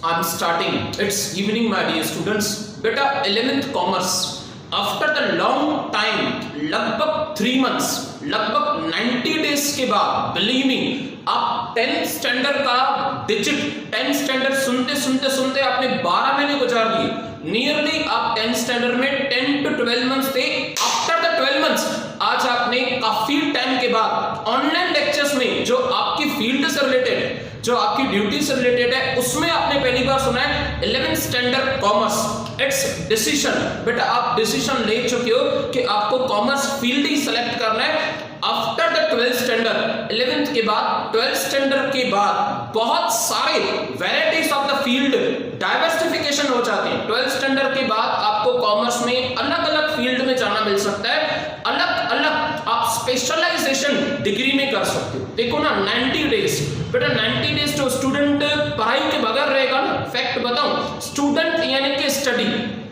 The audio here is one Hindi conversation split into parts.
I'm starting. It's evening, my dear students. बेटा 11th commerce after the long time, लगभग 3 मंथ्स, लगभग 90 डेज के बाद, बिलीव मी, आप 10th स्टैंडर्ड का डिजिट, 10th स्टैंडर्ड सुनते सुनते सुनते आपने 12 महीने गुजार दिए। नियरली आप 10th स्टैंडर्ड में 10 to 12 मंथ्स थे। आफ्टर द 12 मंथ्स आज आपने काफी टाइम के बाद ऑनलाइन लेक्चर्स में जो आपकी फील्ड से रिलेटेड है, जो आपकी ड्यूटी से रिलेटेड है, उसमें आपने पहली बार सुना है 11th standard commerce. It's decision. बेटा आप डिसीजन ले चुके हो कि आपको कॉमर्स फील्ड ही सेलेक्ट करना है। After the 12th standard, 11th के बाद 12th स्टैंडर्ड के बाद बहुत सारे varieties of the field diversification हो जाते हैं। 12th स्टैंडर्ड के बाद आपको कॉमर्स में अलग अलग फील्ड में जाना मिल सकता है, अलग अलग आप स्पेशलाइजेशन डिग्री में कर सकते हो। देखो ना 90 डेज, बेटा 90 डेज जो स्टूडेंट पढ़ाई के बगैर रहेगा ना, फैक्ट बताऊं, स्टूडेंट यानी कि study,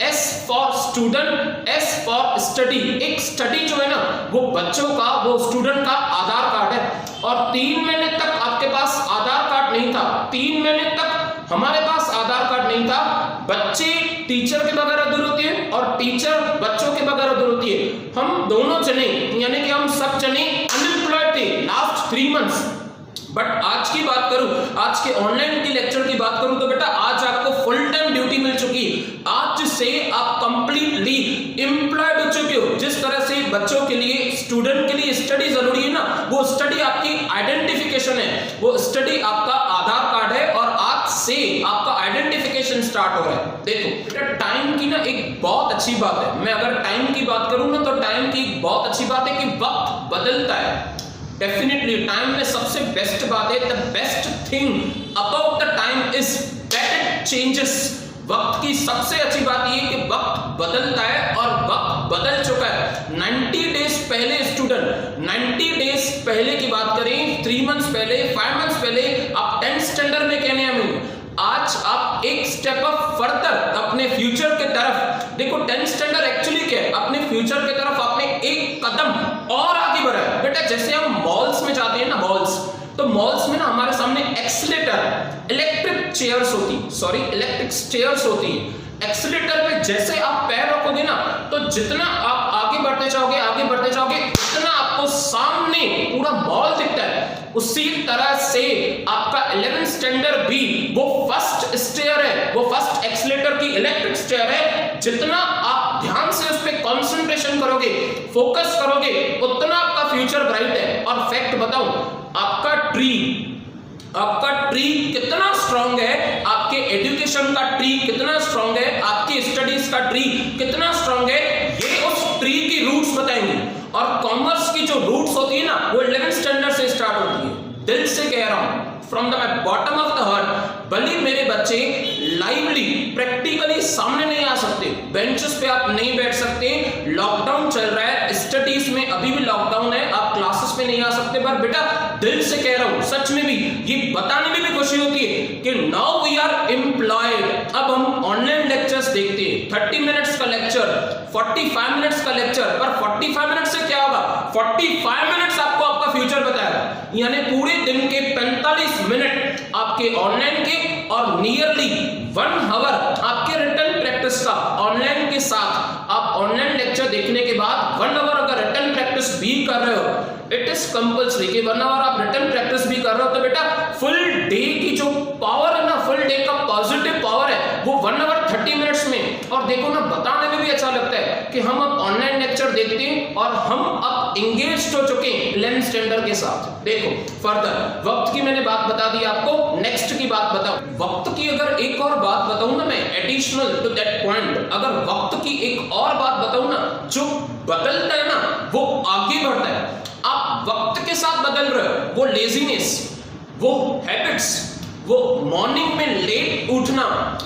S for student, S for study. एक स्टडी जो है ना वो बच्चों का, वो स्टूडेंट का आधार कार्ड है। और 3 महीने तक आपके पास आधार कार्ड नहीं था, 3 महीने तक हमारे पास आधार कार्ड नहीं था। बच्चे टीचर के बगैर अधूरे होती है और टीचर बच्चों के बगैर अधूरे होती है। हम दोनों जने यानी कि हम सब जने अनएम्प्लॉयड थे लास्ट 3 मंथ्स। बट आज की बात करूं, आज के ऑनलाइन की लेक्चर की बात करूं तो बेटा आज आपको फुल टाइम ड्यूटी मिल चुकी। आज से आप कंप्लीटली एम्प्लॉयड हो चुके हो। जिस तरह से बच्चों के लिए, स्टूडेंट के लिए स्टडी जरूरी है ना, वो स्टडी आपकी आइडेंटिफिकेशन है, वो स्टडी आपका आधार कार्ड है और आज से आपका आइडेंटिफिकेशन स्टार्ट हो रहा है। देखो बेटा टाइम की ना एक बहुत अच्छी बात है, मैं अगर टाइम की बात करूं ना तो टाइम की एक बहुत अच्छी बात है कि वक्त बदलता है। डेफिनेटली टाइम में सबसे बेस्ट बात है, the best thing about the time is that it changes. वक्त की सबसे अच्छी बात ये कि वक्त बदलता है और वक्त बदल चुका है। 90 डेज पहले स्टूडेंट, 90 डेज पहले की बात करें, 3 मंथ्स पहले, 5 मंथ्स पहले आप 10th स्टैंडर्ड में कहने आए। आज आप एक स्टेप अप फर्दर अपने फ्यूचर के तरफ, देखो 10th स्टैंडर्ड एक्चुअली क्या है, अपने फ्यूचर के तरफ आपने एक कदम और आगे बढ़ा है। बेटा जैसे हम मॉल्स में जाते हैं ना, मॉल्स, तो मॉल्स में ना हमारे सामने एक्सीलेटर, इलेक्ट्रिक चेयर्स होती, सॉरी इलेक्ट्रिक स्टेयर्स होती है। एक्सीलेटर पे जैसे आप पैर रखोगे ना तो जितना आप आगे बढ़ते जाओगे, आगे बढ़ते जाओगे, उतना आपको सामने पूरा मॉल दिखता है। उसी तरह से आपका 11th स्टैंडर्ड भी वो फर्स्ट स्टेयर है, वो फर्स्ट एक्सीलेटर की इलेक्ट्रिक स्टेयर है। जितना आप ध्यान से उस पर कॉन्सेंट्रेशन करोगे, फोकस करोगे, उतना आपका फ्यूचर ब्राइट है। और फैक्ट बताऊं, आपका ट्री कितना स्ट्रांग है, आपके एजुकेशन का ट्री कितना स्ट्रांग है, आपकी स्टडीज का ट्री कितना स्ट्रांग है, ये उस ट्री की रूट्स बताएंगे। और कॉमर्स की जो रूट्स होती है ना वो 11th स्टैंडर्ड से स्टार्ट होती है। दिल से कह रहा हूं, from the bottom of the heart, भले मेरे बच्चे लाइवली प्रैक्टिकली सामने नहीं आ सकते, बेंचेस पे आप नहीं बैठ सकते, लॉकडाउन चल रहा है, स्टडीज में अभी भी लॉकडाउन है, आप क्लासेस में नहीं आ सकते, पर बेटा दिल से कह रहा हूं, सच में भी ये बताने में भी खुशी होती है कि नाउ वी आर एम्प्लॉयड। अब हम ऑनलाइन लेक्चर्स देखते हैं, 30 मिनट्स का लेक्चर, 45 मिनट्स का लेक्चर, पर 45 मिनट से क्या होगा, 45 मिनट्स आपको आपका फ्यूचर बताएगा। यानी पूरे दिन के 45 मिनट आपके ऑनलाइन के और नियरली 1 आवर आपके रिटर्न प्रैक्टिस का। ऑनलाइन के साथ आप ऑनलाइन लेक्चर देखने के बाद 1 आवर अगर रिटर्न प्रैक्टिस भी कर रहे हो, इट इज कंपल्सरी कि 1 आवर आप रिटर्न प्रैक्टिस भी कर रहे हो, तो बेटा फुल डे की जो पावर है ना, फुल डे का पॉजिटिव पावर है वो 1 आवर 30 मिनट्स में। और देखो ना बताने में भी अच्छा लगता है कि हम अब ऑनलाइन लेक्चर देखते हैं और हम अब इंगेज हो चुके हैं 11th स्टैंडर्ड के साथ। देखो फर्दर वक्त की मैंने बात बता दी आपको, नेक्स्ट की बात बताऊं। वक्त की अगर एक और बात बताऊं ना मैं, एडिशनल टू दैट पॉइंट, अगर वक्त की एक और बात बताऊं ना, जो बदलता है ना वो आगे बढ़ता है। आप वक्त के साथ बदल रहे हो, वो लेजीनेस, वो हैबिट्स, वो मॉर्निंग में लेट उठना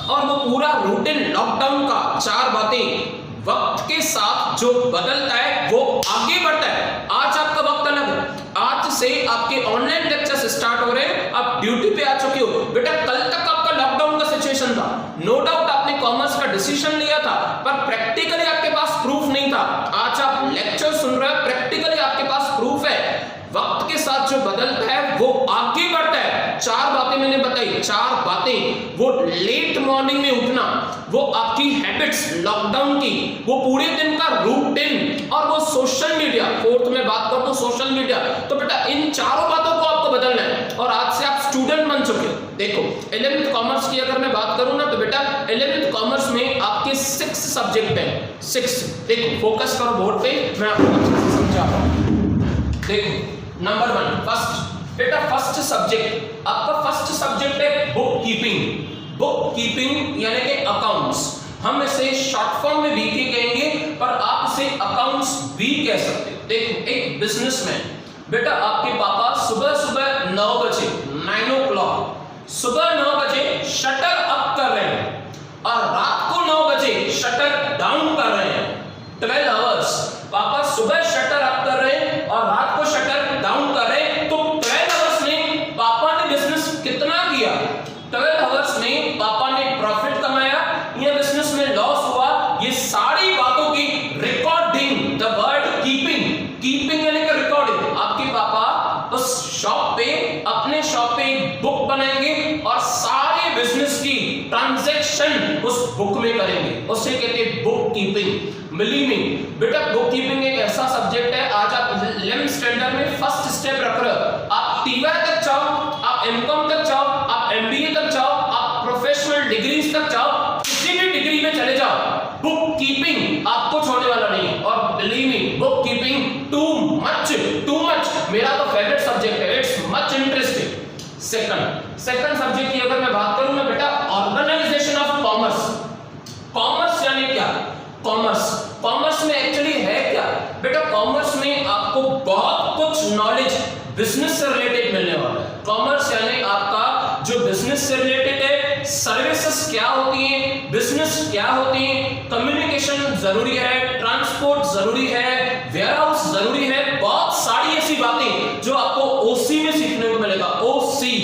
और वो पूरा रूटीन लॉकडाउन का 4 बातें, वक्त के साथ जो बदलता है वो आगे बढ़ता है। आज आपका वक्त अलग है, आज से आपके ऑनलाइन लेक्चर्स स्टार्ट हो रहे हैं, आप ड्यूटी पे आ चुके हो। बेटा कल तक आपका लॉकडाउन का सिचुएशन था, नो डाउट आपने कॉमर्स का डिसीजन लिया था, पर प्रैक्टिकली आपके पास प्रूफ नहीं था। आज आप लेक्चर सुन रहे हो, प्रैक्टिकली आपके पास प्रूफ है। वक्त के साथ जो बदलता है वो आगे बढ़ता है। 4 बातें मैंने बताई, 4 बातें, वो लेट मॉर्निंग में उठना, वो आपकी हैबिट्स लॉकडाउन की, वो पूरे दिन का रूटीन और वो सोशल मीडिया, फोर्थ में बात करूं तो सोशल मीडिया। तो बेटा इन चारों बातों को आपको बदलना है और आज से आप स्टूडेंट बन चुके हो। देखो 11th कॉमर्स की अगर मैं बात करूं ना तो बेटा 11th कॉमर्स में आपके 6 सब्जेक्ट हैं, 6। देखो फोकस करो बोर्ड पे, मैं आपको अच्छे से समझा रहा हूं। देखो नंबर 1 फर्स्ट बेटा, फर्स्ट सब्जेक्ट आपका फर्स्ट सब्जेक्ट है बुक कीपिंग। बुक कीपिंग यानी कि अकाउंट्स, हम इसे शॉर्ट फॉर्म में बीके कहेंगे पर आप इसे अकाउंट्स भी कह सकते हो। देखो एक बिजनेसमैन, बेटा आपके पापा सुबह सुबह 9 बजे 9 o'clock सुबह 9 बजे शटर अप कर रहे हैं और रात को 9 बजे शटर डाउन कर रहे हैं। 12 आवर्स पापा सुबह शटर अप कर रहे हैं और रात को शटर डाउन कर रहे हैं। तो 12 आवर्स में पापा ने बिजनेस कितना किया? 12 आवर्स में पापा ने प्रॉफिट कमाया या बिजनेस में लॉस हुआ? ये सारी बातों की recording, the word keeping, keeping यानी कि रिकॉर्डिंग। आपके पापा उस शॉप पे, अपने शॉप पे एक बुक बनाएंगे और सारे बिजनेस की ट्रांजैक्शन उस बुक में करेंगे, उसे कहते हैं बुक कीपिंग। बिलीव मी बेटा, बुक कीपिंग एक ऐसा सब्जेक्ट है, आज आप 11th स्टैंडर्ड में फर्स्ट स्टेप रख रहे हो, आप टीवाई तक जाओ, आप एमकॉम तक जाओ, आप एमबीए तक जाओ, आप प्रोफेशनल डिग्रीज तक जाओ, किसी भी डिग्री में चले जाओ, बुक कीपिंग आपको छोड़ने वाला नहीं है। और believe me book keeping too much मेरा तो फेवरेट सब्जेक्ट है, it's much interesting. Second subject की अगर मैं बात करूं ना बेटा, ऑर्गेनाइजेशन ऑफ कॉमर्स। कॉमर्स यानी क्या? कॉमर्स में एक्चुअली है क्या बेटा? कॉमर्स में आपको बहुत कुछ नॉलेज बिजनेस से रिलेटेड मिलने वाला है। कॉमर्स यानी आपका जो बिजनेस से रिलेटेड है, सर्विसेज क्या होती हैं, बिजनेस क्या होती हैं, कम्युनिकेशन जरूरी है, ट्रांसपोर्ट जरूरी है, वेयरहाउस जरूरी है, बहुत सारी ऐसी बातें जो आपको ओसी में सीखने को मिलेगा। OC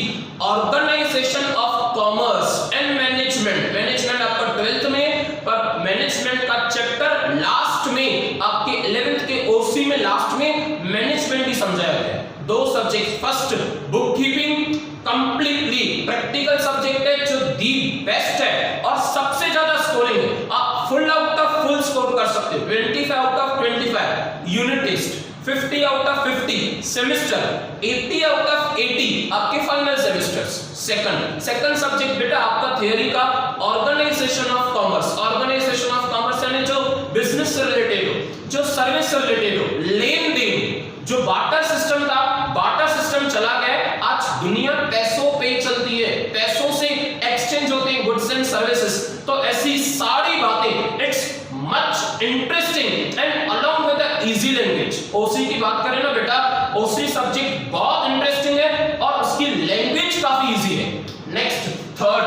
organisation of commerce and management. Management आपका 12th में, पर मैनेजमेंट का चैप्टर लास्ट में आपके 11th के ओसी में लास्ट में मैनेजमेंट ही समझाया गया है। 2 subject, first book keeping completely practical subject है जो दी बेस्ट है और सबसे ज्यादा स्कोरिंग है। आप full out of full score कर सकते हो, 25 out of 25 unit test, 50 out of 50 semester, 80 out of 80 आपके फाइनल सेमेस्टर्स। सेकंड सब्जेक्ट बेटा आपका थ्योरी का organisation of commerce. Organisation of commerce यानी जो बिजनेस से रिलेटेड हो, जो सर्विस से रिलेटेड हो, लेन देन, जो बार्टर सिस्टम था, बार्टर सिस्टम चला गया, आज दुनिया पैसों पे चलती है, पैसों से एक्सचेंज होते हैं गुड्स एंड सर्विसेज। तो ऐसी सारी बातें, it's much interesting and along with the easy language. OC की बात करें ना बेटा, ओसी सब्जेक्ट बहुत इंटरेस्टिंग है और उसकी लैंग्वेज काफी इजी है। नेक्स्ट थर्ड,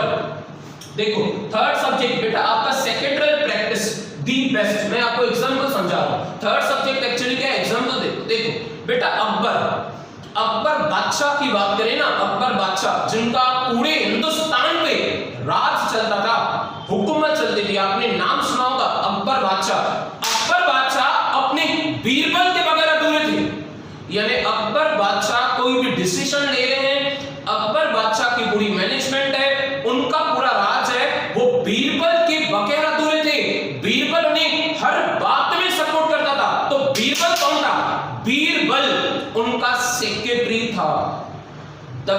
देखो थर्ड सब्जेक्ट बेटा आपका सेक्रेटरियल प्रैक्टिस दी बेस्ट। मैं आपको एग्जांपल समझा रहा हूं। थर्ड सब्जेक्ट एक्चुअली क्या है, एग्जांपल देखो बेटा अकबर बादशाह की बात करें ना, अकबर बादशाह जिनका पूरे हिंदुस्तान पे राज चलता था, हुकूमत चलती थी, आपने नाम सुना होगा अकबर बादशाह। अकबर बादशाह अपने बीरबल के बगैर अधूरे थे, यानी अकबर बादशाह कोई भी डिसीजन ले रहे हैं, अकबर बादशाह की पूरी मैनेजमेंट है, उनका पूरा राज है, वो बीरबल के बगैर अधूरे थे। बीरबल उन्हें हर बात में सपोर्ट करता था। तो बीरबल कौन था? बीरबल उनका सेक्रेटरी था। The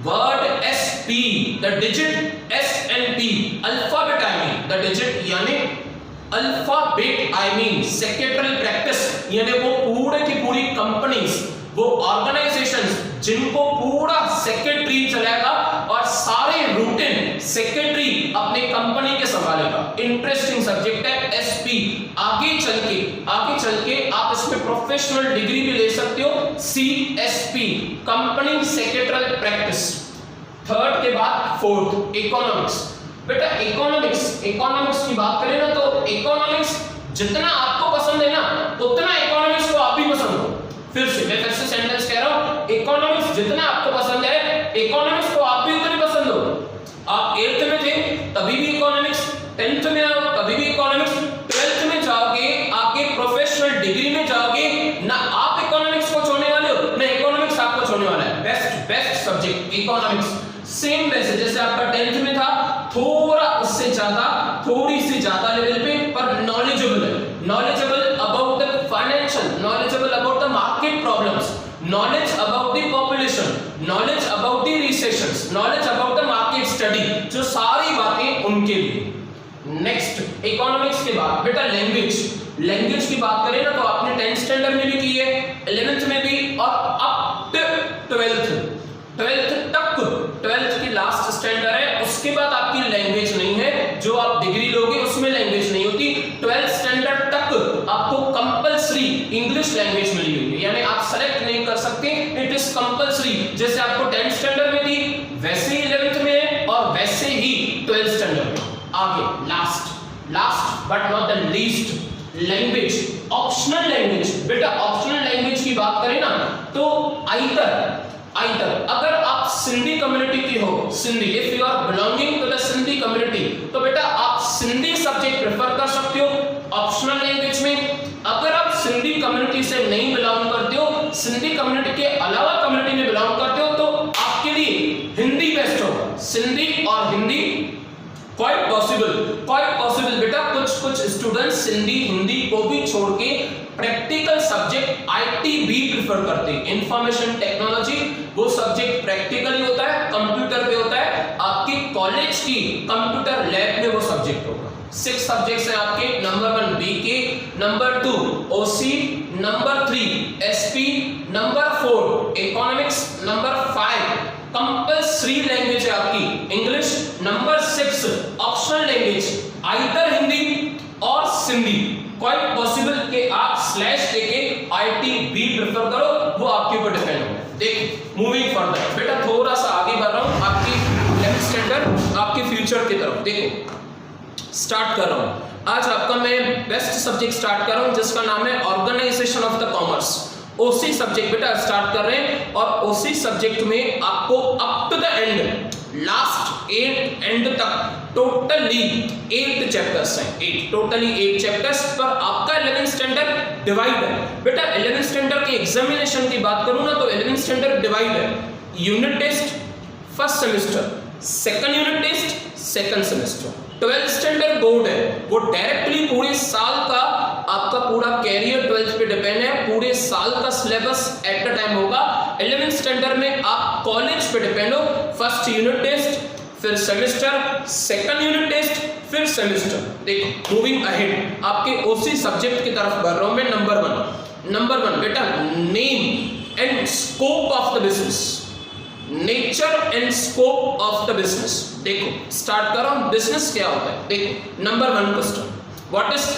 word SP, the digit S and P, alphabet I mean, the digit यानी alphabet I mean secretarial practice, यानी वो पूरे की पूरी कंपनीज, वो ऑर्गेनाइजेशंस जिनको पूरा सेक्रेटरी चलाएगा और सारे रूटीन सेक्रेटरी अपने कंपनी के संभालेगा। इंटरेस्टिंग सब्जेक्ट है SP। आगे चल के आप इसमें प्रोफेशनल डिग्री भी ले सकते हो, CSP company secretarial practice. Third के बाद फोर्थ इकोनॉमिक्स। बेटा इकोनॉमिक्स की बात करें ना तो इकोनॉमिक्स जितना आपको पसंद है ना उतना इकोनॉमिक्स को आप भी पसंद हो। फिर से सेंटेंस कह रहा हूं, इकोनॉमिक्स जितना आपको पसंद है इकोनॉमिक्स को आप भी उतनी पसंद हो। आप 8th में थे तभी भी इकोनॉमिक्स, 10th में आओ तभी भी इकोनॉमिक्स, 12th में जाओगे आगे प्रोफेशनल डिग्री में जाओगे ना, आप इकोनॉमिक्स को छोड़ने वाले हो ना इकोनॉमिक्स आपको छोड़ने वाला है। Best subject economics. सेम वैसे जैसे आपका 10th में था, थोड़ा उससे ज्यादा, थोड़ी सी ज्यादा लेवल पे, पर नॉलेजेबल है, knowledgeable about the financial, knowledgeable about the market problems, knowledge about the population, knowledge about the recessions, knowledge about the market study, जो सारी बातें उनके लिए। नेक्स्ट इकोनॉमिक्स के बाद बेटा लैंग्वेज, लैंग्वेज की बात करें ना तो आपने 10th स्टैंडर्ड में भी की है, 11th में भी, और अप टू 12th तक, 12th की लास्ट स्टैंडर्ड है, उसके बाद आपकी लैंग्वेज नहीं है, जो आप डिग्री लोगे उसमें लैंग्वेज नहीं होती। 12th स्टैंडर्ड तक आपको कंपलसरी इंग्लिश लैंग्वेज मिली हुई है, यानी आप सेलेक्ट नहीं कर सकते, इट इज कंपलसरी। जैसे आपको 10th स्टैंडर्ड में थी वैसे ही 11th में है, और वैसे ही 12th स्टैंडर्ड में। आगे last but not the least, language, optional language. बेटा ऑप्शनल लैंग्वेज की बात करें ना तो आइदर अगर आप सिंधी कम्युनिटी की हो, Sindhi, if you are belonging to the Sindhi community, तो बेटा आप सिंधी सब्जेक्ट प्रेफर कर सकते हो ऑप्शनल लैंग्वेज में। अगर आप सिंधी कम्युनिटी से नहीं बिलोंग करते हो, सिंधी कम्युनिटी के अलावा कम्युनिटी में बिलोंग करते हो, तो आपके लिए हिंदी बेस्ट होगा, सिंधी और हिंदी क्वाइट पॉसिबल बेटा। कुछ स्टूडेंट्स सिंधी हिंदी को भी छोड़ के प्रैक्टिकल सब्जेक्ट आईटी भी प्रेफर करते हैं, इंफॉर्मेशन टेक्नोलॉजी, वो सब्जेक्ट प्रैक्टिकली होता है, कंप्यूटर पे होता है, आपकी कॉलेज की कंप्यूटर लैब में वो सब्जेक्ट होगा। 6 सब्जेक्ट्स हैं आपके, number 1 BK, number 2 OC, number 3 SP, number 4 economics, number 5 compulsory language है आपकी English, number 6 optional language either Hindi और सिंधी। क्वाइट पॉसिबल कि आप स्लैश देके आईटी भी प्रेफर करो, वो आपके ऊपर डिपेंड है। देखिए मूविंग फर्दर, बेटा थोड़ा सा आगे बढ़ रहा हूं आपकी 11th स्टैंडर्ड, आपके फ्यूचर की तरफ। देखो स्टार्ट कर रहा हूं आज आपका मैं बेस्ट सब्जेक्ट स्टार्ट कर रहा हूं, जिसका नाम है organisation of the commerce. OC subject बेटा स्टार्ट कर रहे हैं, और ओसी सब्जेक्ट में आपको up to the end, last 8 तक टोटली 8 चैप्टर्स हैं, टोटली 8 चैप्टर्स पर आपका 11th स्टैंडर्ड डिवाइड है। बेटा 11th स्टैंडर्ड के एग्जामिनेशन की बात करूं ना तो 11th स्टैंडर्ड डिवाइड है, unit test first semester, second unit test second semester. 12th standard board है, वो डायरेक्टली पूरे साल का आपका पूरा कैरियर 12th पे डिपेंड है, पूरे साल का सिलेबस एट द टाइम होगा। 11th स्टैंडर्ड में आप कॉलेज पे डिपेंड हो, फर्स्ट यूनिट टेस्ट, फिर सेमेस्टर, सेकंड यूनिट टेस्ट, फिर सेमेस्टर। देखो मूविंग अहेड आपके ओसी सब्जेक्ट की तरफ बढ़ रहा हूं मैं। नंबर 1 बेटा name and scope of the business, nature and scope of the business. देखो स्टार्ट कर रहा हूं, बिजनेस क्या होता है। देखो number 1 question, what is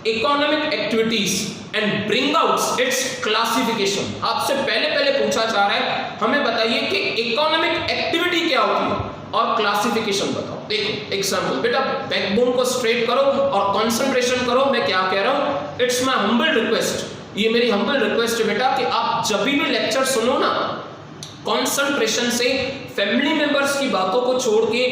economic activities and bring out it's classification. आपसे पहले पूछा जा रहा है, हमें बताइए कि इकोनॉमिक एक्टिविटी क्या होती है और क्लासिफिकेशन बताओ। देखो एग्जांपल, बेटा बैकबोन को स्ट्रेट करो और कंसंट्रेशन करो, मैं क्या कह रहा हूं। इट्स माय हम्बल रिक्वेस्ट, ये मेरी हम्बल रिक्वेस्ट है बेटा कि आप जब भी लेक्चर सुनो ना, कंसंट्रेशन से फैमिली मेंबर्स की बातों को छोड़ के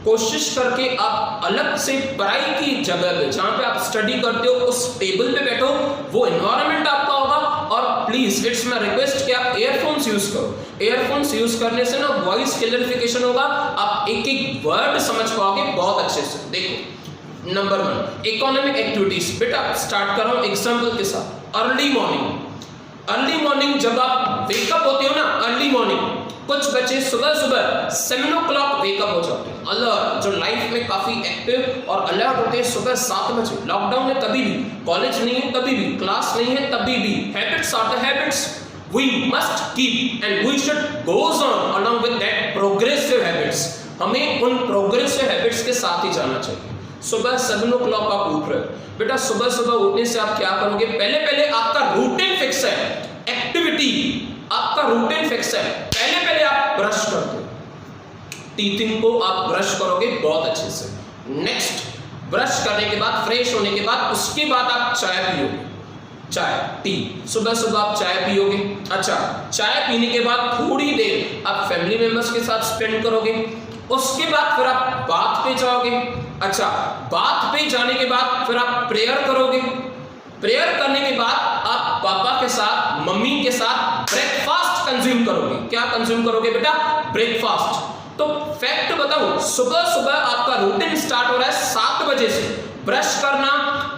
कोशिश करके आप अलग से पढ़ाई की जगह पे जहां पे आप स्टडी करते हो उस टेबल पे बैठो, वो एनवायरनमेंट आपका होगा। और प्लीज इट्स माय रिक्वेस्ट कि आप एयरफोन्स यूज करो, एयरफोन्स यूज करने से ना वॉइस क्लियरिफिकेशन होगा, आप एक वर्ड समझ पाओगे बहुत अच्छे से। देखो नंबर 1 इकोनॉमिक एक्टिविटीज, बेटा स्टार्ट कर रहा हूं एग्जांपल के साथ। अर्ली मॉर्निंग जब आप वेकअप होते हो ना, अर्ली मॉर्निंग कुछ बच्चे सुबह 7 o'clock वेकअप हो जाते हैं। अलर्ट, जो लाइफ में काफी एक्टिव और अलर्ट होते हैं सुबह 7 बजे। लॉकडाउन है तभी भी, कॉलेज नहीं है तभी भी, क्लास नहीं है तभी भी, habits are the habits we must keep and we should goes on along with that progressive habits. हमें उन प्रोग्रेसिव हैबिट्स के साथ ही जाना चाहिए। सुबह 7 o'clock आप उठ रहे हो, बेटा सुबह उठने से आप क्या करोगे, पहले आपका रूटीन फिक्स है, एक्टिविटी आपका रूटीन फिक्स है। पहले आप ब्रश करते हो, टीथिंग को आप ब्रश करोगे बहुत अच्छे से। नेक्स्ट ब्रश करने के बाद, फ्रेश होने के बाद, उसके बाद आप चाय पियोगे, चाय टी, सुबह आप चाय पियोगे। अच्छा, चाय पीने के बाद थोड़ी देर आप फैमिली मेंबर्स के साथ स्पेंड करोगे, उसके बाद फिर आप बाथ पे जाओगे। अच्छा, बाथ पे जाने के बाद फिर आप प्रेयर करोगे, प्रेयर करने के बाद आप पापा के साथ, मम्मी के साथ ब्रेकफास्ट कंज्यूम करोगे। क्या कंज्यूम करोगे बेटा, ब्रेकफास्ट। तो फैक्ट बताऊं, सुबह सुबह आपका रूटीन स्टार्ट हो रहा है 7 बजे से। ब्रश करना,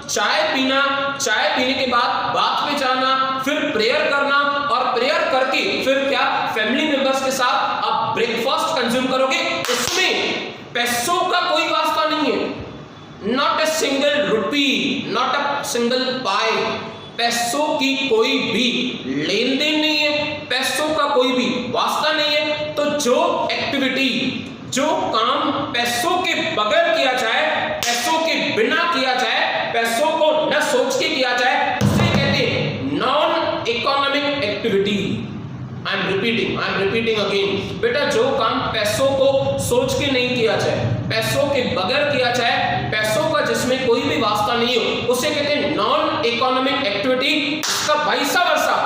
चाय पीना, चाय पीने के बाद बाथ में जाना, फिर प्रेयर करना, और प्रेयर करके फिर क्या, फैमिली मेंबर्स के साथ आप ब्रेकफास्ट कंज्यूम करोगे। इसमें पैसों का कोई वास्ता नहीं है, not a single rupee, not a single pie. पैसों की कोई भी लेन देन नहीं है, पैसों का कोई भी वास्ता नहीं है। तो जो एक्टिविटी, जो काम पैसों के बगैर किया जाए, पैसों के बिना किया जाए, पैसों को न सोच के किया जाए, उसे कहते हैं non economic activity. I am repeating again. बेटा जो काम पैसों को सोच के नहीं किया जाए, पैसों के बगैर किया जाए, पैसों का जिसमें कोई भी वास्ता नहीं हो, उसे कहते हैं नॉन इकोनॉमिक एक्टिविटी। इसका वाइस वर्सा,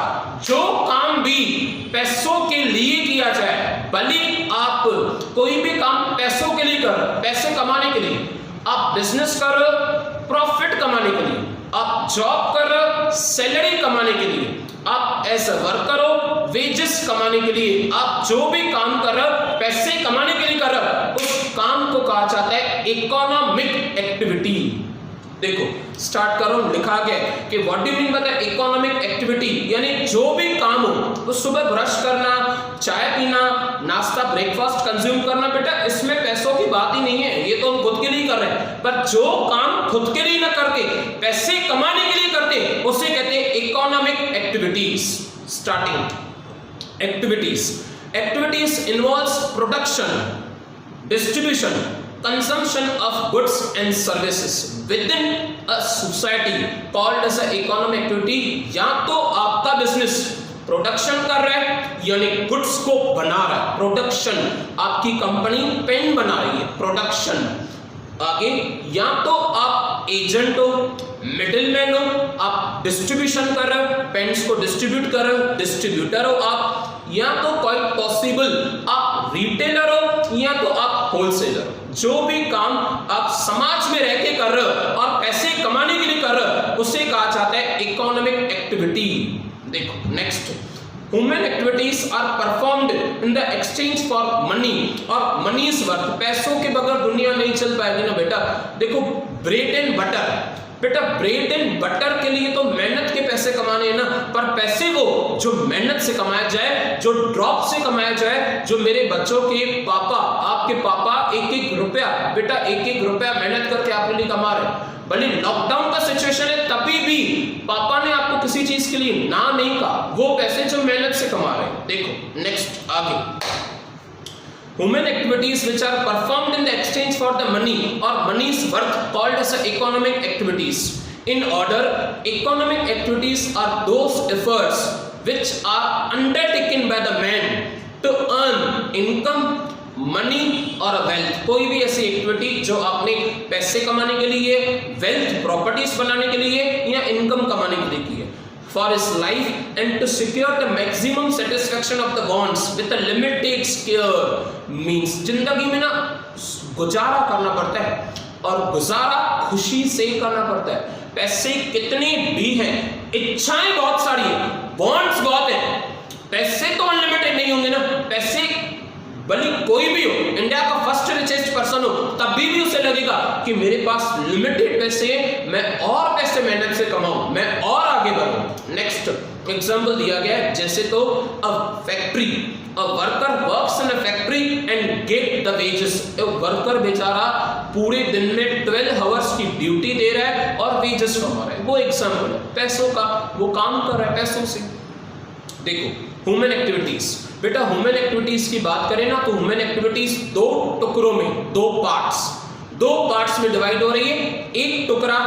जो काम भी पैसों के लिए किया जाए, भले आप कोई भी काम पैसों के लिए कर, पैसे कमाने के लिए, आप बिजनेस कर प्रॉफिट कमाने के लिए, आप जॉब कर सैलरी कमाने के लिए, आप एज अ वर्कर हो वेजेस कमाने के लिए, आप जो भी काम कर रहे हो पैसे कमाने के लिए कर रहे हो, उस काम को कहा जाता है इकोनॉमिक एक्टिविटी। देखो स्टार्ट करो, लिखा गया कि what do you mean by the economic activity, यानी जो भी काम हो, तो सुबह ब्रश करना, चाय पीना, नाश्ता ब्रेकफास्ट कंज्यूम करना, बेटा इसमें पैसों की बात ही नहीं है, ये तो हम खुद के लिए कर रहे हैं। पर जो काम खुद के लिए ना करके पैसे कमाने के लिए करते, उसे कहते हैं economic activities. Starting activities involves production, distribution, consumption of goods and services within a society called as an economic activity। या तो आपका बिजनेस प्रोडक्शन कर रहा है, यानी गुड्स को बना रहा है, प्रोडक्शन, आपकी कंपनी पेन बना रही है, प्रोडक्शन। आगे, या तो आप एजेंट हो, मिडिलमैन हो, आप डिस्ट्रीब्यूशन कर रहे हो, पेन्स को डिस्ट्रीब्यूट कर रहे हो, डिस्ट्रीब्यूटर हो आप, या तो क्वाइट पॉसिबल आप रिटेलर हो, या तो आप होलसेलर हो। जो भी काम आप समाज में रह के कर रहे हो और पैसे कमाने के लिए कर रहे हो, उसे कहा जाता है इकोनॉमिक एक्टिविटी। देखो next, human activities are performed in the exchange for money, और मनी इज वर्थ, पैसों के बगैर दुनिया नहीं चल पाएगी ना बेटा। देखो ब्रेड एंड बटर, बेटा ब्रेड एंड बटर के लिए तो मेहनत के पैसे कमाने हैं ना, पर पैसे वो जो मेहनत से कमाया जाए, जो ड्रॉप से कमाया जाए, जो मेरे बच्चों के पापा, आपके पापा एक एक रुपया, बेटा एक एक रुपया मेहनत करके आपके लिए कमा रहे। भले लॉकडाउन का सिचुएशन है, तभी भी पापा ने आपको किसी चीज के लिए ना नहीं कहा, वो पैसे जो मेहनत से कमा रहे हैं। देखो नेक्स्ट आगे, human activities which are performed in the exchange for the money or money's worth called as economic activities. In order, economic activities are those efforts which are undertaken by the man to earn income, money or wealth। कोई भी ऐसी एक्टिविटी जो आपने पैसे कमाने के लिए, वेल्थ प्रॉपर्टीज बनाने के लिए या इनकम कमाने के लिए की है, for his life and to secure the maximum satisfaction of the wants with a limited care means। जिंदगी में ना गुजारा करना पड़ता है, और गुजारा खुशी से करना पड़ता है। पैसे कितने भी हैं, इच्छाएं बहुत सारी है, वॉन्ट्स बहुत है, पैसे तो अनलिमिटेड नहीं होंगे ना। पैसे भले कोई भी हो, इंडिया का फर्स्ट रिचेस्ट पर्सन हो, तभी भी उसे लगेगा कि मेरे पास लिमिटेड पैसे हैं, मैं और पैसे मेहनत से कमाऊं, मैं और आगे बढ़ूं। नेक्स्ट एग्जांपल दिया गया है, जैसे तो a factory, a worker works in a factory and get the wages. Worker बेचारा पूरे दिन में 12 आवर्स की ड्यूटी दे रहा है और वेजेस कमा रहा है, वो एग्जांपल है पैसों का, वो काम कर रहा है पैसों से। देखो ह्यूमन एक्टिविटीज, बेटा ह्यूमन एक्टिविटीज की बात करें ना, तो ह्यूमन एक्टिविटीज दो टुकड़ों में, दो पार्ट्स में डिवाइड हो रही है। एक टुकड़ा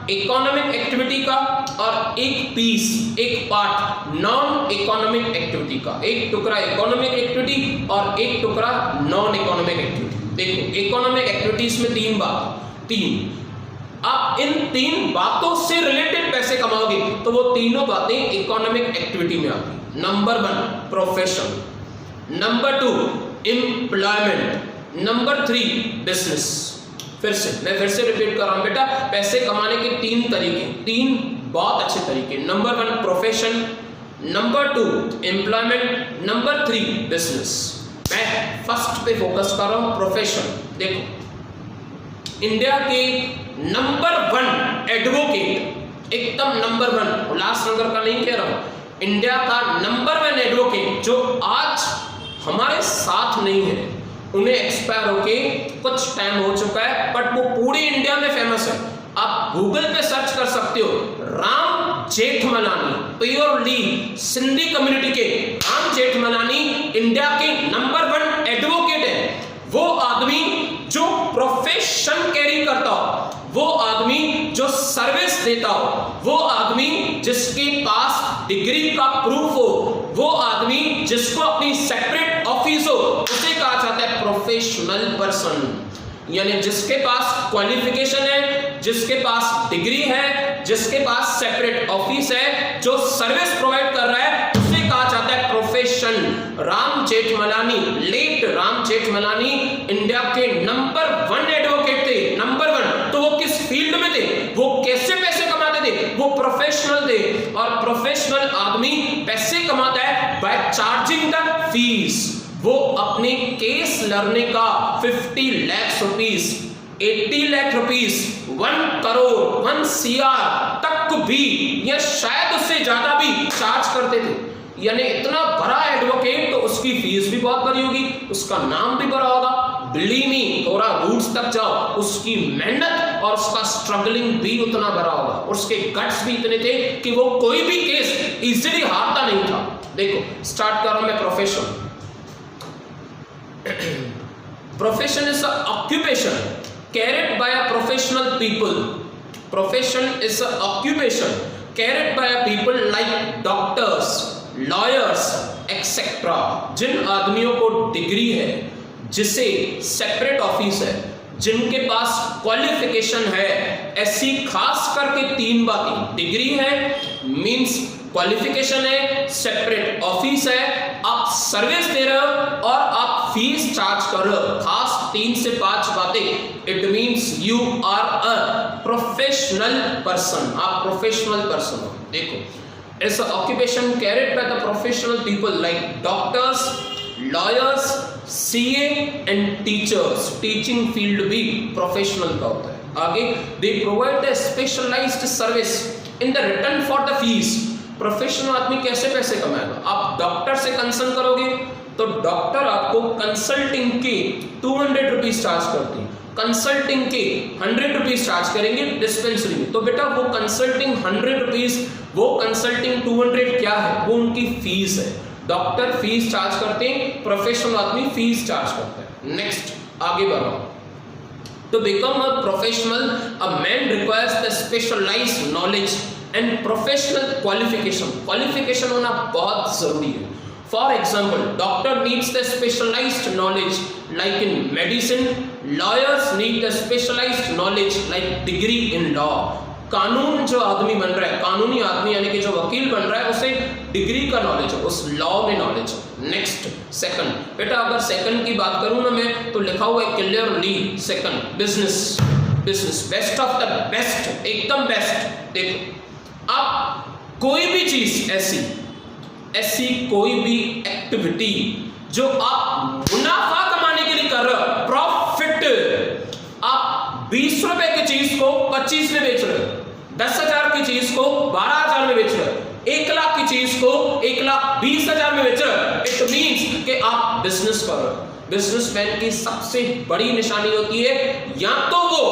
इकोनॉमिक एक्टिविटी का और एक पीस, एक पार्ट नॉन इकोनॉमिक एक्टिविटी का। एक टुकड़ा इकोनॉमिक एक्टिविटी और एक टुकड़ा नॉन इकोनॉमिक एक्टिविटी। देखो इकोनॉमिक एक्टिविटीज में तीन आप इन 3 बातों से रिलेटेड पैसे कमाओगे, तो वो तीनों बातें इकोनॉमिक एक्टिविटी में आती। Number 1 profession, number 2 employment, number 3 business. मैं फिर से रिपीट कर रहा हूं बेटा, पैसे कमाने के 3 तरीके, 3 बहुत अच्छे तरीके। Number 1 profession, number 2 employment, number 3 business. मैं फर्स्ट पे फोकस कर रहा हूं, प्रोफेशन। देखो, इंडिया के नंबर 1 एडवोकेट, एकदम नंबर 1, उल्लासनगर का नहीं कह रहा हूं, इंडिया का नंबर 1 एडवोकेट जो आज हमारे साथ नहीं है, उन्हें एक्सपायर होके कुछ टाइम हो चुका है, बट वो पूरे इंडिया में फेमस है। आप गूगल पे सर्च कर सकते हो, राम जेठमलानी, प्योरली सिंधी कम्युनिटी के राम जेठमलानी इंडिया के नंबर 1 एडवोकेट है। वो आदमी जो प्रोफेशन कैरी करता हो, वो आदमी जो सर्विस देता हो, वो आदमी जिसके पास डिग्री का प्रूफ हो, वो आदमी जिसको अपनी सेपरेट ऑफिस हो, उसे कहा जाता है प्रोफेशनल पर्सन। यानी जिसके पास क्वालिफिकेशन है, जिसके पास डिग्री है, जिसके पास सेपरेट ऑफिस है, जो सर्विस प्रोवाइड कर रहा है, उसे कहा जाता है profession. Ram Jethmalani, late Ram Jethmalani India के नंबर 1 एडवोकेट थे, नंबर 1। तो वो किस फील्ड में थे, वो कैसे पैसे कमाते थे, वो प्रोफेशनल थे। और प्रोफेशनल आदमी पैसे कमाता है बाय चार्जिंग द फीस। वो अपने केस लड़ने का 50 lakh rupees, 80 lakh rupees, 1 crore, 1 CR तक भी, या शायद उससे ज्यादा भी चार्ज करते थे। यानी इतना बड़ा एडवोकेट, तो उसकी फीस भी बहुत बड़ी होगी, उसका नाम भी बड़ा होगा। बिलीव मी, थोड़ा रूट्स तक जाओ, उसकी मेहनत और उसका स्ट्रगलिंग भी उतना बड़ा होगा, उसके गट्स भी इतने थे कि वो कोई भी केस इजीली हारता नहीं था। देखो, स्टार्ट कर रहा हूं मैं profession. Profession is an occupation carried by a professional people. Profession is an occupation carried by a people like doctors, lawyers, etc. जिन आदमियों को डिग्री है, जिसे सेपरेट ऑफिस है, जिनके पास क्वालिफिकेशन है, ऐसी खास करके 3 बातें, डिग्री है, मींस क्वालिफिकेशन है, सेपरेट ऑफिस है, आप सर्विस दे रहे हो और आप फीस चार्ज कर रहे हो, खास 3 से 5 बातें, it means you are a professional person. आप प्रोफेशनल पर्सन हो। देखो, it's a occupation carried by the professional people like doctors, lawyers, CA and teachers. Teaching field भी प्रोफेशनल का होता है। आगे, they provide the specialised service in the return for the fees. Professional आदमी कैसे पैसे कमाएगा? आप डॉक्टर से कंसल्ट करोगे तो डॉक्टर आपको कंसल्टिंग के 200 रुपीज चार्ज करते हैं, कंसल्टिंग के 100 रुपीज चार्ज करेंगे डिस्पेंसरी में। तो बेटा वो कंसल्टिंग 100 रुपीज, वो कंसल्टिंग 200 क्या है? वो उनकी फीस है। डॉक्टर फीस चार्ज करते हैं, प्रोफेशनल आदमी फीस चार्ज करता है। नेक्स्ट, आगे बढ़ो। To become a professional, a man requires the specialized knowledge and professional qualification. Qualification होना बहुत जरूरी है। For example, doctor needs the specialized knowledge like in medicine. Lawyers need the specialized knowledge like degree in law. कानून जो आदमी बन रहा है, कानूनी आदमी यानी कि जो वकील बन रहा है, उसे डिग्री का नॉलेज हो, उस लॉ में नॉलेज हो। Next, second. बेटा अगर सेकंड की बात करूं ना मैं, तो लिखा हुआ है clearly second, business. Business best of the best, एकदम बेस्ट। देखो, आप कोई भी चीज ऐसी कोई भी एक्टिविटी जो आप मुनाफा कमाने के लिए कर रहे हो, प्रॉफिट, आप 20 रुपए की चीज को 25 में बेच रहे हो, 10,000 की चीज को 12,000 में बेच रहे हो, 1 लाख की चीज को 1,20,000 में बेच रहे हो, इट मींस कि आप बिजनेस कर रहे हो। बिजनेसमैन की सबसे बड़ी निशानी होती है, या तो वो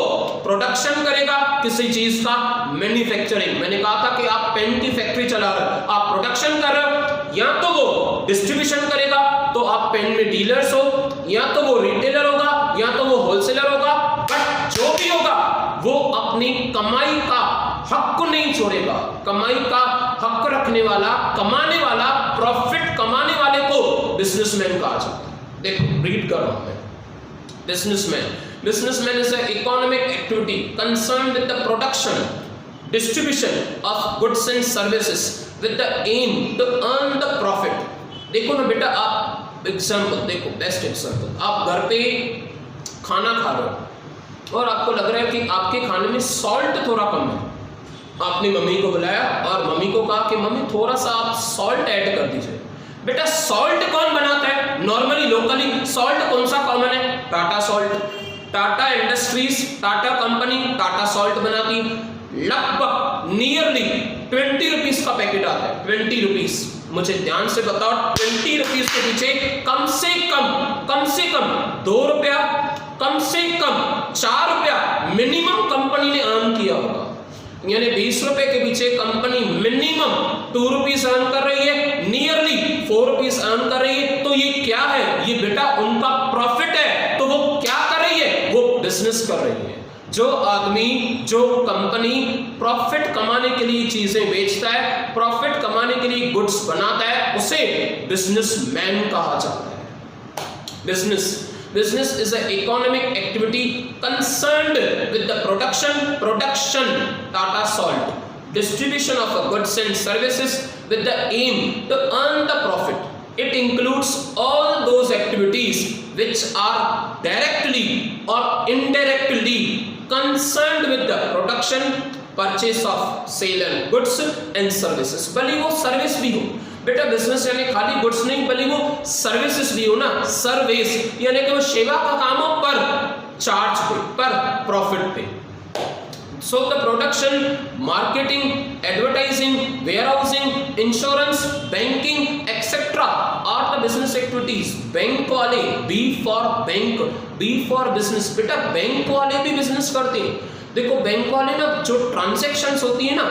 प्रोडक्शन करेगा किसी चीज का, मैन्युफैक्चरिंग। मैंने कहा था कि आप पेन की फैक्ट्री चला रहे हो, आप प्रोडक्शन कर रहे हो, या तो वो डिस्ट्रीब्यूशन करेगा, तो आप पेन में डीलर्स हो, या तो वो रिटेलर होगा, या तो वो होलसेलर होगा, बट जो भी होगा वो अपनी कमाई का हक नहीं छोड़ेगा। कमाई का हक रखने वाला, कमाने वाला, प्रॉफिट कमाने वाले को बिजनेसमैन कहा जाता है। देखो, रीड कर रहा हूं मैं। Businessman is an economic activity concerned with the production, distribution of goods and services with the aim to earn the profit. देखो ना बेटा, आप एग्जाम्पल देखो, बेस्ट एग्जाम्पल, आप घर पे खाना खा रहे हो और आपको लग रहा है कि आपके खाने में सॉल्ट थोड़ा कम है। आपने मम्मी को बुलाया और मम्मी को कहा कि मम्मी थोड़ा सा आप सॉल्ट ऐड कर दीजिए। बेटा सॉल्ट कौन बनाता है नॉर्मली लोकली? सॉल्ट कौन सा कॉमन है? Tata salt. Tata industries, Tata company Tata salt बनाती। लगभग नियरली 20 रुपीज का पैकेट आता है। 20 रुपीज, मुझे ध्यान से बताओ 20 रुपीज के पीछे कम से कम 2 रुपया, कम से कम 4 रुपया मिनिमम कंपनी ने अर्न किया होगा। यानी 20 रुपए के पीछे कंपनी मिनिमम 2 रुपीज अर्न कर रही है, नियरली 4 रुपीज अर्न कर रही है। तो ये क्या है? ये बेटा उनका प्रॉफिट है। तो वो क्या कर रही है? वो बिजनेस कर रही है। जो आदमी, जो कंपनी प्रॉफिट कमाने के लिए चीजें बेचता है, प्रॉफिट कमाने के लिए गुड्स बनाता है, उसे बिजनेसमैन कहा जाता है। Business is an economic activity concerned with the production, Tata Salt, distribution of goods and services with the aim to earn the profit. It includes all those activities which are directly or indirectly concerned with the production, purchase of sale and goods and services. भले वो सर्विस भी हो बेटा, बिजनेस यानी खाली गुड्स नहीं, बल्कि वो सर्विसेज भी हो ना। सर्विस यानी कि वो सेवा का काम हो पर चार्ज पे, पर प्रॉफिट पे। So the production, marketing, advertising, warehousing, insurance, banking etcetera are the business activities. Bank वाले, B for bank, B for business. बेटा बैंक वाले भी बिजनेस करते हैं। देखो बैंक वाले ना जो ट्रांजैक्शंस होती है ना,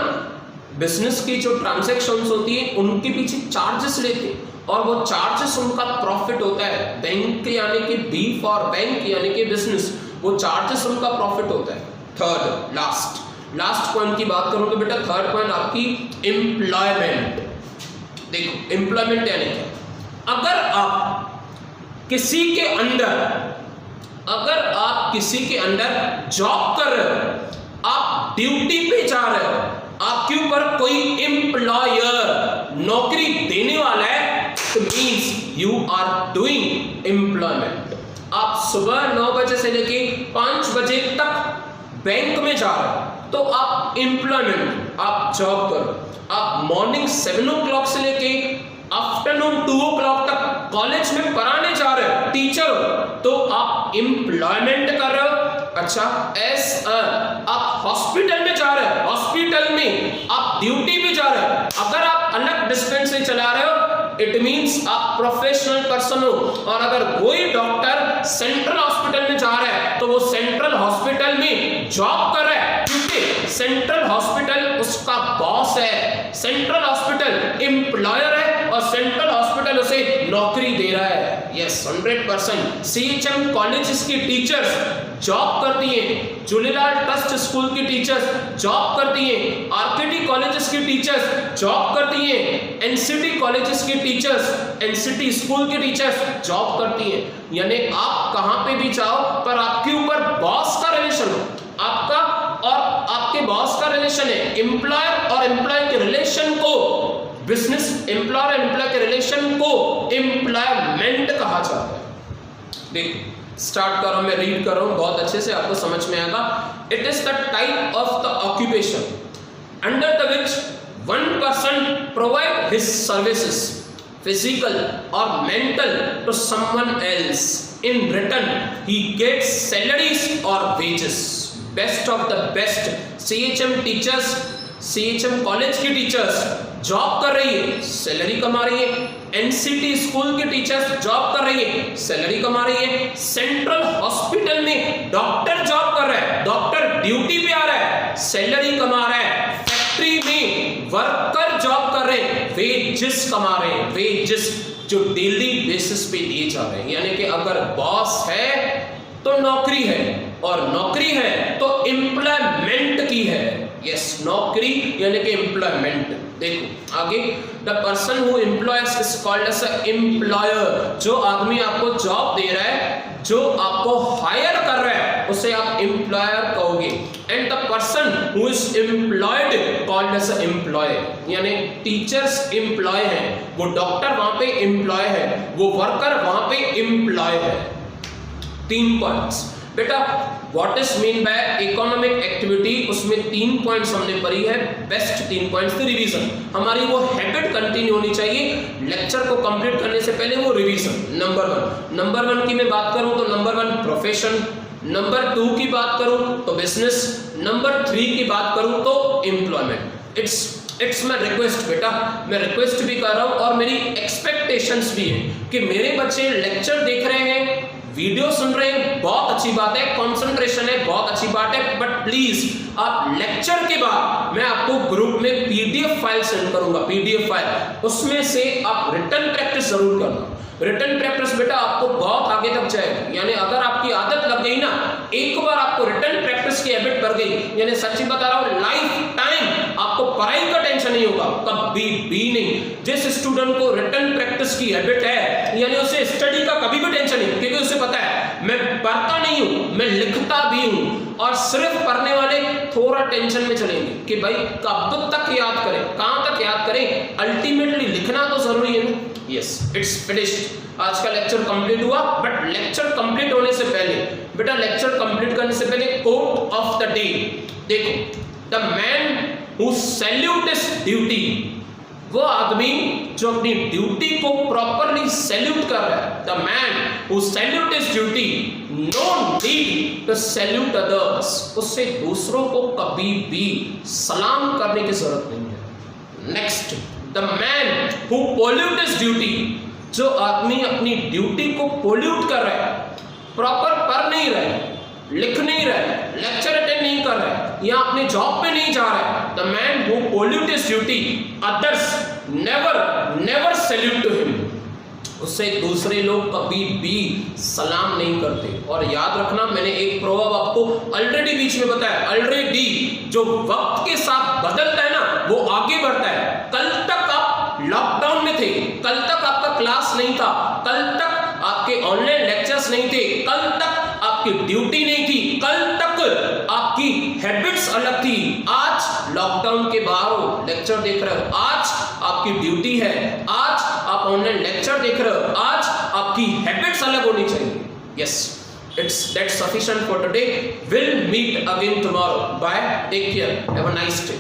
बिजनेस की जो ट्रांजैक्शंस होती है उनके पीछे चार्जेस लेते हैं और वो चार्जेस उनका प्रॉफिट होता है। बैंक यानी कि बी फॉर बैंक यानी कि बिजनेस, वो चार्जेस उनका प्रॉफिट होता है। थर्ड लास्ट पॉइंट की बात करूं तो बेटा थर्ड पॉइंट आपकी एम्प्लॉयमेंट। देखो एम्प्लॉयमेंट यानी क्या? अगर आप किसी के अंडर जॉब कर रहे हो, आप ड्यूटी पे जा रहे हो, आपके ऊपर कोई एम्प्लॉयर नौकरी देने वाला है, तो means you are doing employment. आप सुबह 9 बजे से लेके 5 बजे तक बैंक में जा रहे हो तो आप एम्प्लॉयमेंट, आप जॉब करो। आप मॉर्निंग 7 o'clock से लेके आफ्टरनून 2 o'clock तक कॉलेज में पढ़ाने जा रहे हो, टीचर हो, तो आप एम्प्लॉयमेंट कर रहे हो। अच्छा, आप हॉस्पिटल में जा रहे हो, हॉस्पिटल में आप ड्यूटी पे जा रहे हो। अगर आप अलग डिस्पेंसरी चला रहे हो, इट मींस आप प्रोफेशनल पर्सन हो। और अगर कोई डॉक्टर सेंट्रल हॉस्पिटल में जा रहा है तो वो सेंट्रल हॉस्पिटल में जॉब कर रहा है, क्योंकि सेंट्रल हॉस्पिटल उसका बॉस है, सेंट्रल हॉस्पिटल एम्प्लॉयर है और सेंट्रल हॉस्पिटल उसे नौकरी दे रहा है। यस 100%। CHM कॉलेजेस की टीचर्स जॉब करती हैं, झूलेलाल ट्रस्ट स्कूल की टीचर्स जॉब करती हैं, RKT कॉलेजेस की टीचर्स जॉब करती हैं, NCT कॉलेजेस की टीचर्स, NCT स्कूल की टीचर्स जॉब करती हैं। यानी आप कहां पे भी जाओ पर आपके ऊपर बॉस का रिलेशन हो, आपका और आपके बॉस का रिलेशन है। एम्प्लॉयर और एम्प्लॉय के रिलेशन को बिजनेस, एम्प्लॉयर और एम्प्लॉय के रिलेशन को एम्प्लॉयमेंट कहा जाता है। देखो स्टार्ट कर रहा हूं, मैं रीड कर रहा हूं, बहुत अच्छे से आपको समझ में आएगा। It is the type of the occupation under the which one person provide his services physical और mental to someone else. In return he gets salaries और wages. Best of the best CHM teachers, CHM college की टीचर्स जॉब कर रही है, सैलरी कमा रही है। NCT स्कूल के टीचर्स जॉब कर रही है, सैलरी कमा रही है। सेंट्रल हॉस्पिटल में डॉक्टर जॉब कर रहा है, डॉक्टर ड्यूटी पे आ रहा है, सैलरी कमा रहा है। फैक्ट्री में वर्कर जॉब कर रहे हैं, वेजेस कमा रहे हैं, वेजेस जो डेली बेसिस पे दिए जा रहे हैं। यानी कि अगर बॉस है तो नौकरी है, और नौकरी है तो एम्प्लॉयमेंट की है। यस नौकरी यानी कि एम्प्लॉयमेंट। देखो आगे, the person who employs is called as a employer. जो आदमी आपको जॉब दे रहा है, जो आपको हायर कर रहा है, उसे आप एम्प्लॉयर कहोगे। And the person who is employed called as a employer. यानी टीचर्स एम्प्लॉय है, वो डॉक्टर वहां पे एम्प्लॉय है, वो वर्कर वहां पे एम्प्लॉय है। 3 पॉइंट्स। बेटा what is mean by economic activity, उसमें 3 पॉइंट्स हमने पढ़ी है, बेस्ट 3 पॉइंट्स थे। रिवीजन, हमारी वो हैबिट कंटिन्यू होनी चाहिए, लेक्चर को कंप्लीट करने से पहले वो रिवीजन। नंबर 1 की मैं बात करूं तो नंबर 1 प्रोफेशन, नंबर 2 की बात करूं तो बिजनेस, नंबर 3 की बात करूं तो एम्प्लॉयमेंट। इट्स माय रिक्वेस्ट बेटा, मैं रिक्वेस्ट भी कर रहा हूं और मेरी एक्सपेक्टेशंस भी है कि मेरे बच्चे लेक्चर देख रहे हैं, वीडियो सुन रहे हैं, बहुत अच्छी बात है, कंसंट्रेशन है, बहुत अच्छी बात है, बट प्लीज आप लेक्चर के बाद मैं आपको ग्रुप में पीडीएफ फाइल सेंड करूंगा, पीडीएफ फाइल, उसमें से आप रिटन प्रैक्टिस जरूर करना। रिटन प्रैक्टिस बेटा आपको बहुत आगे तक जाएगी, यानी अगर आपकी आदत लग गई ना, एक बार आपको रिटन प्रैक्टिस की हैबिट पड़ गई, यानी सच्ची बता रहा हूं लाइफ टाइम आपको पढ़ाई का टेंशन नहीं होगा, कभी भी नहीं। जिस स्टूडेंट को रिटन प्रैक्टिस की हैबिट है, यानी उसे स्टडी का कभी भी टेंशन नहीं, क्योंकि उसे पता है मैं पढ़ता नहीं हूं, मैं लिखता भी हूं, और सिर्फ पढ़ने वाले थोड़ा टेंशन में चलेंगे कि भाई कब तक याद करें, कहां तक याद करें, अल्टीमेटली लिखना तो जरूरी है ना। Yes, it's finished. आज का लेक्चर कंप्लीट हुआ, बट लेक्चर कंप्लीट होने से पहले बेटा, लेक्चर कंप्लीट करने से पहले कोट ऑफ द डे देखो, the man who salute his duty, वो आदमी जो अपनी ड्यूटी को प्रॉपरली सैल्यूट कर रहा है, the man who salute his duty no need to salute others, उससे दूसरों को कभी भी सलाम करने की जरूरत नहीं है। Next, the man who pollute his duty, जो आदमी अपनी ड्यूटी को पोल्यूट कर रहा है, प्रॉपर पढ़ नहीं रहा है, लिख नहीं रहा है, लेक्चर अटेंड नहीं कर रहा है, या अपने जॉब पे नहीं जा रहा है, the man who pollute his duty others never salute to him, उससे दूसरे लोग कभी भी सलाम नहीं करते। और याद रखना, मैंने एक प्रोवर्ब आपको ऑलरेडी बीच में बताया, ऑलरेडी जो वक्त के साथ बदलता है ना, वो आगे बढ़ता है। कल तक आप लॉकडाउन में थे, कल तक आपका क्लास नहीं था, कल तक आपके ऑनलाइन लेक्चर्स नहीं थे, कल तक आपकी ड्यूटी नहीं थी, कल तक आपकी हैबिट्स अलग थी। आज लॉकडाउन के बाहर हो, लेक्चर देख रहे हो, आज आपकी ड्यूटी है, आज आप ऑनलाइन लेक्चर देख रहे हो, आज आपकी हैबिट्स अलग होनी चाहिए। Yes, that's sufficient for today. We'll meet again tomorrow. Bye. Take care. Have a nice day.